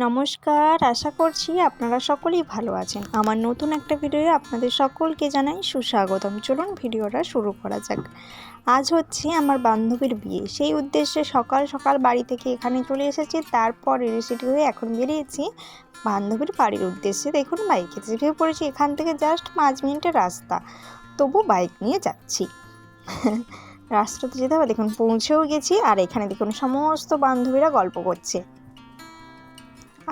নমস্কার, আশা করছি আপনারা সকলেই ভালো আছেন। আমার নতুন একটা ভিডিওয়ে আপনাদের সকলকে জানাই সুস্বাগতম। চলুন ভিডিওটা শুরু করা যাক। আজ হচ্ছে আমার বান্ধবীর বিয়ে, সেই উদ্দেশ্যে সকাল সকাল বাড়ি থেকে এখানে চলে এসেছি। তারপর রেডি হয়ে এখন বেরিয়েছি বান্ধবীর বাড়ির উদ্দেশ্যে। দেখুন বাইকে চেপে পড়েছি, এখান থেকে জাস্ট 5 মিনিটের রাস্তা, তবু বাইক নিয়ে যাচ্ছি। রাস্তাতে যেতে হবে, দেখুন পৌঁছেও গেছি। আর এখানে দেখুন সমস্ত বান্ধবীরা গল্প করছে।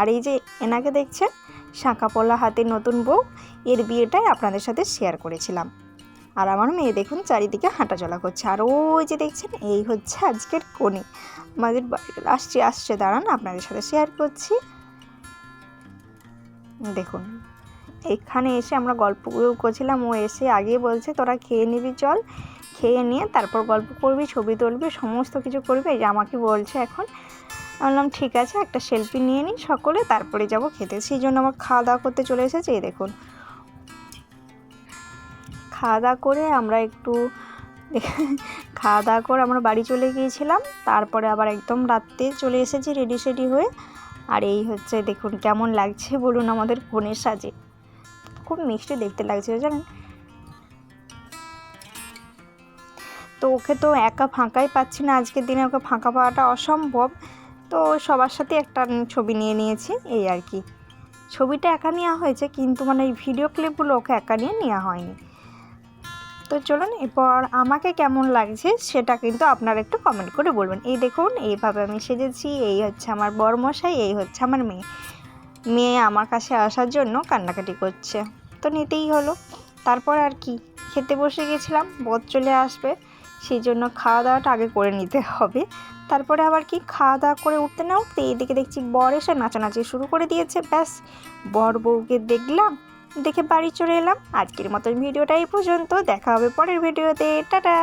আর এই যে এনাকে দেখছেন, শাঁখা পলা হাতে নতুন বউ, এর বিয়েটাই আপনাদের সাথে শেয়ার করেছিলাম। আর আমার মেয়ে দেখুন চারিদিকে হাঁটাচলা করছে। আর ওই যে দেখছেন, এই হচ্ছে আজকের কনে আমাদের বাড়িতে। আসছে দাঁড়ান, আপনাদের সাথে শেয়ার করছি। দেখুন এখানে এসে আমরা গল্প করছিলাম, ও এসে আগে বলছে তোরা খেয়ে নিবি, চল খেয়ে নিয়ে তারপর গল্প করবি, ছবি তুলবি, সমস্ত কিছু করবি। এই যে আমাকে বলছে এখন। বললাম ঠিক আছে, একটা সেলফি নিয়ে নিই সকলে, তারপরে যাব খেতে। সেই জন্য আমার খাওয়া দাওয়া করতে চলে এসেছে। এই দেখুন খাওয়া দাওয়া করে আমরা বাড়ি চলে গিয়েছিলাম। তারপরে আবার একদম রাত্রে চলে এসেছি রেডি হয়ে। আর এই হচ্ছে দেখুন কেমন লাগছে বলুন আমাদের কনের সাজে। খুব মিষ্টি দেখতে লাগছে জানেন। তো ওকে তো একা ফাঁকাই পাচ্ছি না, আজকের দিনে ওকে ফাঁকা পাওয়াটা অসম্ভব। তো সবার সাথে একটা ছবি নিয়ে নিয়েছি, এই আর কি। ছবিটা একা নেওয়া হয়েছে, কিন্তু মানে এই ভিডিও ক্লিপগুলো ওকে একা নিয়ে নেওয়া হয়নি। তো চলুন এরপর আমাকে কেমন লাগছে সেটা কিন্তু আপনারা একটু কমেন্ট করে বলবেন। এই দেখুন এইভাবে আমি সেজেছি। এই হচ্ছে আমার বরমশাই, এই হচ্ছে আমার মেয়ে আমার কাছে আসার জন্য কান্নাকাটি করছে, তো নিতেই হলো। তারপর আর কি, খেতে বসে গেছিলাম, বর চলে আসবে, সেই জন্য খাওয়া দাওয়াটা আগে করে নিতে হবে। তারপরে আবার কি, খাওয়া দাওয়া করে উঠতে না উঠতে এইদিকে দেখছি বর এসে নাচানাচি শুরু করে দিয়েছে। ব্যাস, বর বউকে দেখলাম, দেখে বাড়ি চলে এলাম। আজকের মতন ভিডিওটা এই পর্যন্ত, দেখা হবে পরের ভিডিওতে। টাটা।